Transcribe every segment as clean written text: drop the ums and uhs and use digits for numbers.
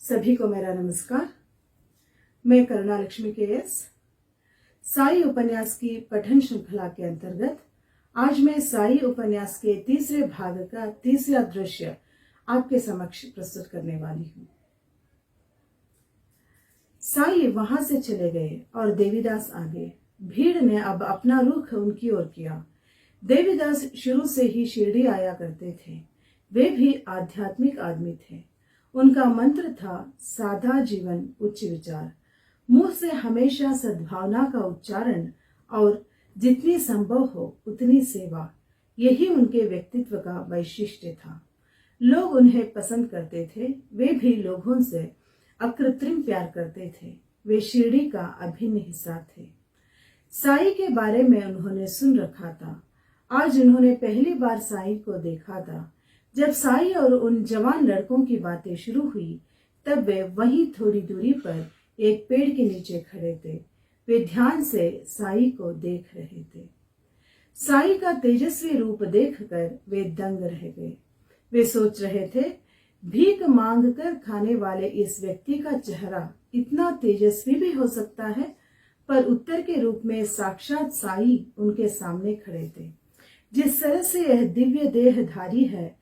सभी को मेरा नमस्कार। मैं करुणा लक्ष्मी के साई उपन्यास की पठन श्रृंखला के अंतर्गत आज मैं साई उपन्यास के तीसरे भाग का तीसरा दृश्य आपके समक्ष प्रस्तुत करने वाली हूँ। साई वहां से चले गए और देवीदास आ गए। भीड़ ने अब अपना रुख उनकी ओर किया। देवीदास शुरू से ही शिरडी आया करते थे। वे भी आध्यात्मिक आदमी थे। उनका मंत्र था सादा जीवन उच्च विचार। मुंह से हमेशा सद्भावना का उच्चारण और जितनी संभव हो उतनी सेवा, यही उनके व्यक्तित्व का वैशिष्ट्य था। लोग उन्हें पसंद करते थे। वे भी लोगों से अकृत्रिम प्यार करते थे। वे शिरडी का अभिन्न हिस्सा थे। साई के बारे में उन्होंने सुन रखा था। आज उन्होंने पहली बार साई को देखा था। जब साई और उन जवान लड़कों की बातें शुरू हुई तब वे वहीं थोड़ी दूरी पर एक पेड़ के नीचे खड़े थे। वे ध्यान से साई को देख रहे थे। साई का तेजस्वी रूप देखकर वे दंग रह गए। वे सोच रहे थे, भीख मांग कर खाने वाले इस व्यक्ति का चेहरा इतना तेजस्वी भी हो सकता है। पर उत्तर के रूप में साक्षात साई उनके सामने खड़े थे। जिस तरह से यह दिव्य देहधारी है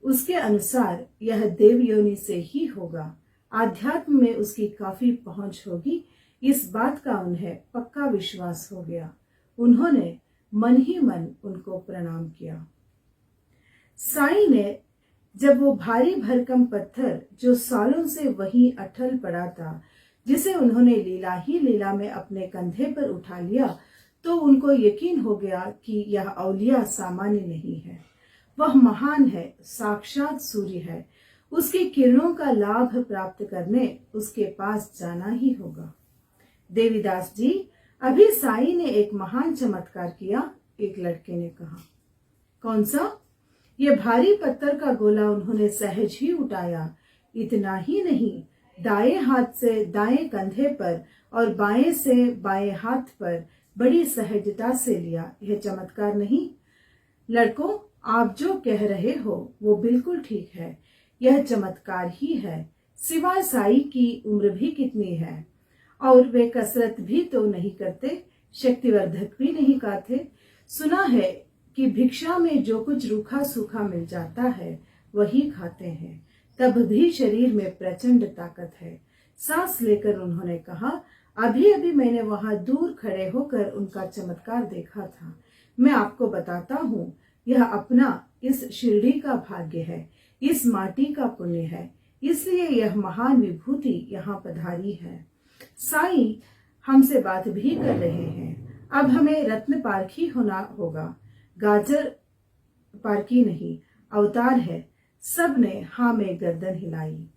उसके अनुसार यह देव योनि से ही होगा। आध्यात्म में उसकी काफी पहुंच होगी, इस बात का उन्हें पक्का विश्वास हो गया। उन्होंने मन ही मन उनको प्रणाम किया। साई ने जब वो भारी भरकम पत्थर जो सालों से वहीं अटल पड़ा था, जिसे उन्होंने लीला ही लीला में अपने कंधे पर उठा लिया, तो उनको यकीन हो गया कि यह औलिया सामान्य नहीं है। वह महान है, साक्षात सूर्य है। उसकी किरणों का लाभ प्राप्त करने उसके पास जाना ही होगा। देवीदास जी, अभी साई ने एक महान चमत्कार किया, एक लड़के ने कहा। कौन सा? यह भारी पत्थर का गोला उन्होंने सहज ही उठाया। इतना ही नहीं, दाएं हाथ से दाएं कंधे पर और बाएं से बाएं हाथ पर बड़ी सहजता से लिया। यह चमत्कार नहीं? लड़कों, आप जो कह रहे हो वो बिल्कुल ठीक है। यह चमत्कार ही है। सिवाय साई की उम्र भी कितनी है, और वे कसरत भी तो नहीं करते, शक्तिवर्धक भी नहीं खाते। सुना है कि भिक्षा में जो कुछ रूखा सूखा मिल जाता है वही खाते हैं, तब भी शरीर में प्रचंड ताकत है। सांस लेकर उन्होंने कहा, अभी अभी मैंने वहां दूर खड़े होकर उनका चमत्कार देखा था। मैं आपको बताता हूँ, यह अपना इस शिरडी का भाग्य है, इस माटी का पुण्य है, इसलिए यह महान विभूति यहाँ पधारी है। साई हमसे बात भी कर रहे हैं। अब हमें रत्न पारखी होना होगा, गाजर पारखी नहीं, अवतार है। सब ने हाँ में गर्दन हिलाई।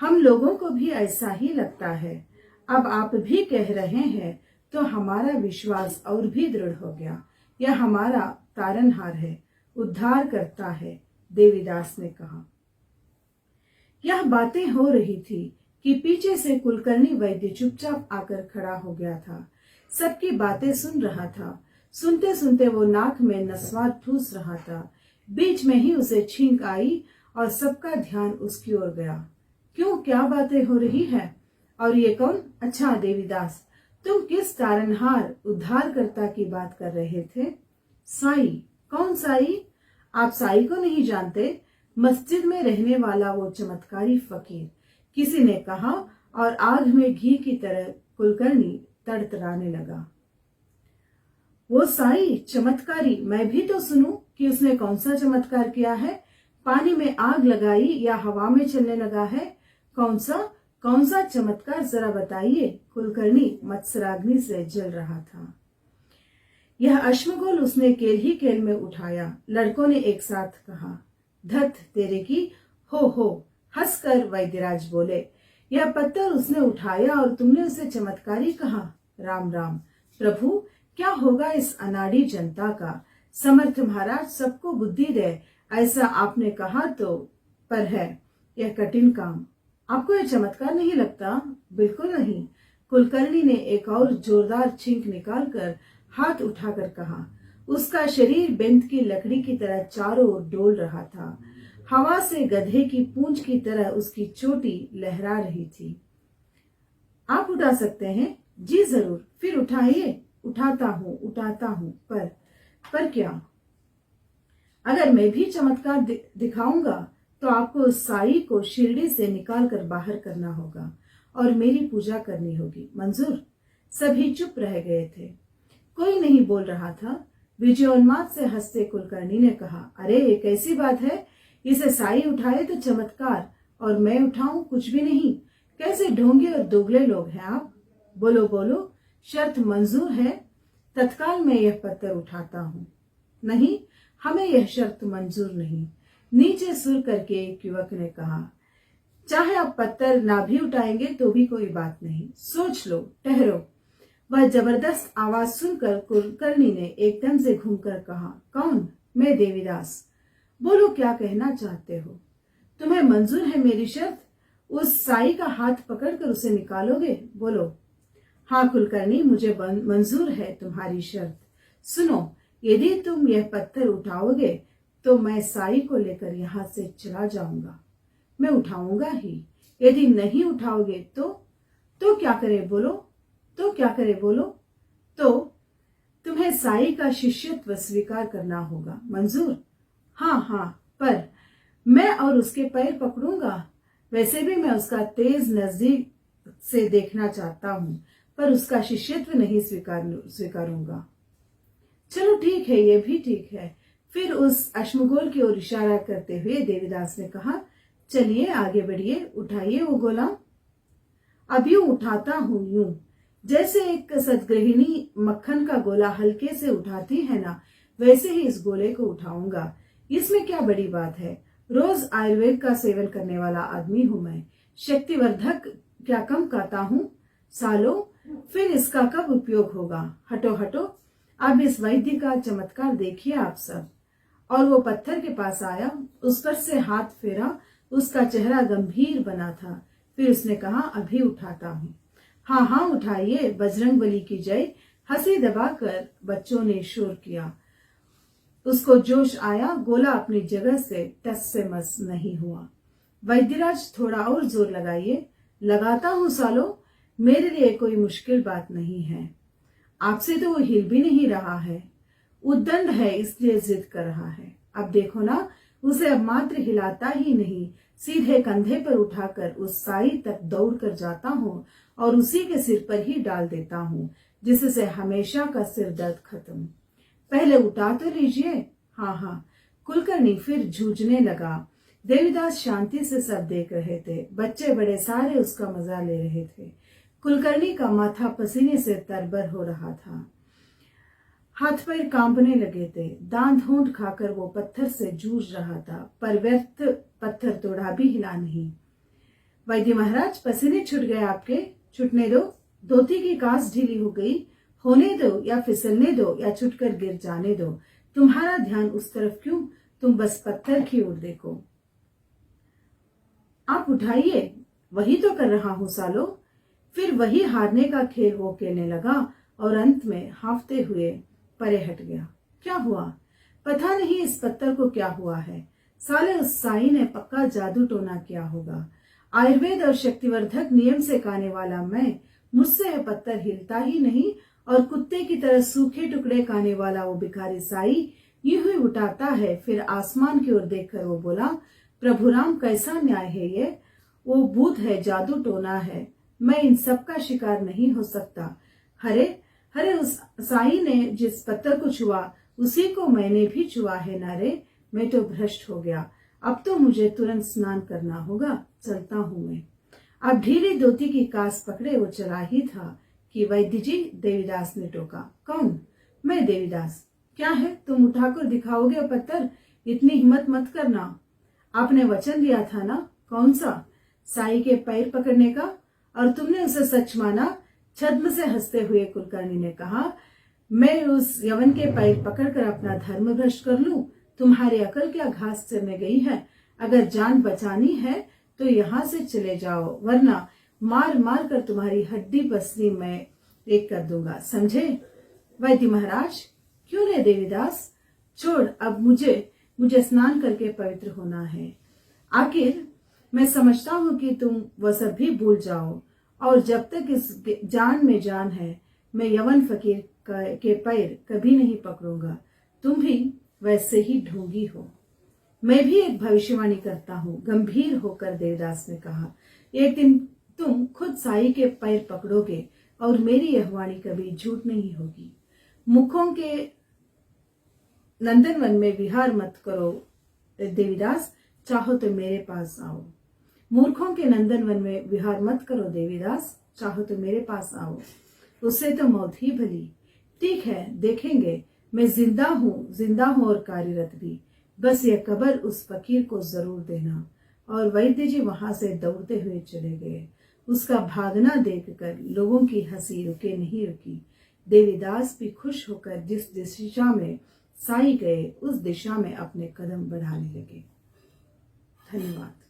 हम लोगों को भी ऐसा ही लगता है। अब आप भी कह रहे हैं तो हमारा विश्वास और भी दृढ़ हो गया। यह हमारा तारनहार है, उद्धार करता है, देवीदास ने कहा। यह बातें हो रही थी कि पीछे से कुलकर्णी वैद्य चुपचाप आकर खड़ा हो गया था। सबकी बातें सुन रहा था। सुनते सुनते वो नाक में नस्वाद ठूस रहा था। बीच में ही उसे छींक आई और सबका ध्यान उसकी ओर गया। क्यों, क्या बातें हो रही है? और ये कौन? अच्छा देवीदास, तुम किस तारनहार उद्धारकर्ता की बात कर रहे थे? साई? कौन साई? आप साई को नहीं जानते? मस्जिद में रहने वाला वो चमत्कारी फकीर, किसी ने कहा, और आग में घी की तरह कुलकर्णी तड़तड़ाने लगा। वो साई चमत्कारी? मैं भी तो सुनूं कि उसने कौन सा चमत्कार किया है। पानी में आग लगाई या हवा में चलने लगा है? कौन सा चमत्कार, जरा बताइए। कुलकर्णी मत्सराग्नि से जल रहा था। यह अश्मगोल उसने केल ही केल में उठाया। लड़कों ने एक साथ कहा। धत तेरे की, हो, हंसकर वैद्यराज बोले। यह पत्थर उसने उठाया और तुमने उसे चमत्कारी कहा? राम राम प्रभु, क्या होगा इस अनाड़ी जनता का। समर्थ महाराज सबको बुद्धि दे, ऐसा आपने कहा तो, पर है यह कठिन काम। आपको यह चमत्कार नहीं लगता? बिल्कुल नहीं। कुलकर्णी ने एक और जोरदार छींक निकालकर हाथ उठाकर कहा। उसका शरीर बेंत की लकड़ी की तरह चारों ओर डोल रहा था। हवा से गधे की पूंछ की तरह उसकी चोटी लहरा रही थी। आप उठा सकते हैं? जी जरूर। फिर उठाइए। उठाता हूं, पर क्या? अगर मैं भी चमत्कार दिखाऊंगा तो आपको उस साई को शिरडी से निकाल कर बाहर करना होगा और मेरी पूजा करनी होगी। मंजूर? सभी चुप रह गए थे, कोई नहीं बोल रहा था। विजयोन्माद से हंसते कुलकर्णी ने कहा, अरे ये कैसी बात है, इसे साई उठाए तो चमत्कार और मैं उठाऊं कुछ भी नहीं। कैसे ढोंगे और दोगले लोग हैं आप। बोलो बोलो, शर्त मंजूर है? तत्काल मैं यह पत्थर उठाता हूँ। नहीं, हमें यह शर्त मंजूर नहीं, नीचे सुर करके एक युवक ने कहा। चाहे आप पत्थर ना भी उठाएंगे तो भी कोई बात नहीं, सोच लो, ठहरो। वह जबरदस्त आवाज सुनकर कुलकर्णी ने एकदम से घूमकर कहा, कौन? मैं देवीदास। बोलो, क्या कहना चाहते हो? तुम्हें मंजूर है मेरी शर्त? उस साई का हाथ पकड़कर उसे निकालोगे? बोलो। हाँ कुलकर्णी, मुझे मंजूर है तुम्हारी शर्त। सुनो, यदि तुम यह पत्थर उठाओगे तो मैं साई को लेकर यहाँ से चला जाऊंगा। मैं उठाऊंगा ही। यदि नहीं उठाओगे तो क्या करे बोलो? तो क्या करे बोलो? तो तुम्हें साई का शिष्यत्व स्वीकार करना होगा। मंजूर? हाँ, पर मैं और उसके पैर पकड़ूंगा। वैसे भी मैं उसका तेज नजदीक से देखना चाहता हूँ, पर उसका शिष्यत्व नहीं स्वीकारूंगा। चलो ठीक है, ये भी ठीक है। फिर उस अश्मगोल की ओर इशारा करते हुए देवीदास ने कहा, चलिए आगे बढ़िए, उठाइए वो गोला। अब यूं उठाता हूं, यूं जैसे एक सतगृहिणी मक्खन का गोला हल्के से उठाती है ना, वैसे ही इस गोले को उठाऊंगा। इसमें क्या बड़ी बात है? रोज आयुर्वेद का सेवन करने वाला आदमी हूं मैं। शक्तिवर्धक क्या कम खाता हूं? सालों, फिर इसका कब उपयोग होगा? हटो हटो, अब इस वैद्य का चमत्कार देखिए आप सब। और वो पत्थर के पास आया, उस पर से हाथ फेरा। उसका चेहरा गंभीर बना था। फिर उसने कहा, अभी उठाता हूँ। हाँ, उठाइए, बजरंगबली की जय। हंसी दबाकर बच्चों ने शोर किया। उसको जोश आया। गोला अपनी जगह से टस से मस नहीं हुआ। वैद्यराज, थोड़ा और जोर लगाइए। लगाता हूँ सालो, मेरे लिए कोई मुश्किल बात नहीं है। आपसे तो वो हिल भी नहीं रहा है। उद्दंड है, इसलिए जिद कर रहा है। अब देखो ना, उसे अब मात्र हिलाता ही नहीं, सीधे कंधे पर उठाकर उस साई तक दौड़ कर जाता हूँ और उसी के सिर पर ही डाल देता हूँ, जिससे हमेशा का सिर दर्द खत्म। पहले उठा तो लीजिए। हाँ। कुलकर्णी फिर जूझने लगा। देवीदास शांति से सब देख रहे थे। बच्चे बड़े सारे उसका मजा ले रहे थे। कुलकर्णी का माथा पसीने से तरबर हो रहा था। हाथ पैर कांपने लगे थे। दांत होंठ खाकर वो पत्थर से जूझ रहा था, पर व्यर्थ पत्थर तोड़ा भी हिला नहीं। वैद्य महाराज, पसीने छूट गए आपके? छूटने दो। धोती की कास ढीली हो गई। होने दो या फिसलने दो या छुटकर गिर जाने दो। तुम्हारा ध्यान उस तरफ क्यों? तुम बस पत्थर की ओर देखो। आप उठाइए। वही तो कर रहा हूं सालो। फिर वही हारने का खेल वो खेलने लगा और अंत में हाफते हुए परे हट गया। क्या हुआ? पता नहीं इस पत्थर को क्या हुआ है। साले उस साई ने पक्का जादू टोना किया होगा। आयुर्वेद और शक्तिवर्धक नियम से खाने वाला मैं, मुझसे यह पत्थर हिलता ही नहीं, और कुत्ते की तरह सूखे टुकड़े खाने वाला वो भिखारी साई यूं ही उठाता है। फिर आसमान की ओर देखकर वो बोला, प्रभु राम, कैसा न्याय है ये? वो भूत है, जादू टोना है। मैं इन सब का शिकार नहीं हो सकता। हरे उस साई ने जिस पत्थर को छुआ उसी को मैंने भी छुआ है ना रे। मैं तो भ्रष्ट हो गया। अब तो मुझे तुरंत स्नान करना होगा। चलता हूं मैं। अब ढीली धोती की कास पकड़े वो चला ही था कि वैद्य जी, देवीदास ने टोका। कौन? मैं देवीदास। क्या है, तुम उठाकर दिखाओगे पत्थर? इतनी हिम्मत मत करना। आपने वचन दिया था ना। कौन सा? साई के पैर पकड़ने का। और तुमने उसे सच माना? छद्म से हंसते हुए कुलकर्णी ने कहा, मैं उस यवन के पैर पकड़कर अपना धर्म भ्रष्ट कर लूं? तुम्हारी अकल क्या घास चरने गई है? अगर जान बचानी है तो यहाँ से चले जाओ, वरना मार मार कर तुम्हारी हड्डी पसली मैं एक कर दूंगा, समझे? वैद्य महाराज, क्यों रे देवीदास? छोड़ अब मुझे, मुझे स्नान करके पवित्र होना है। आखिर मैं समझता हूँ कि तुम वह सब भी भूल जाओ, और जब तक इस जान में जान है, मैं यवन फकीर के पैर कभी नहीं पकड़ूंगा। तुम भी वैसे ही ढोंगी हो। मैं भी एक भविष्यवाणी करता हूँ, गंभीर होकर देवदास ने कहा। एक दिन तुम खुद साई के पैर पकड़ोगे और मेरी यह वाणी कभी झूठ नहीं होगी। मुखों के नंदनवन में विहार मत करो देवीदास, चाहो तो मेरे पास आओ। मूर्खों के नंदनवन में विहार मत करो देवीदास, चाहो तो मेरे पास आओ। उससे तो मौत ही भली। ठीक है, देखेंगे। मैं जिंदा हूँ और कार्यरत भी। बस यह कब्र उस फकीर को जरूर देना। और वैद्य जी वहां से दौड़ते हुए चले गए। उसका भागना देखकर लोगों की हंसी रुके नहीं रुकी। देवीदास भी खुश होकर जिस दिशा में साई गए, उस दिशा में अपने कदम बढ़ाने लगे। धन्यवाद।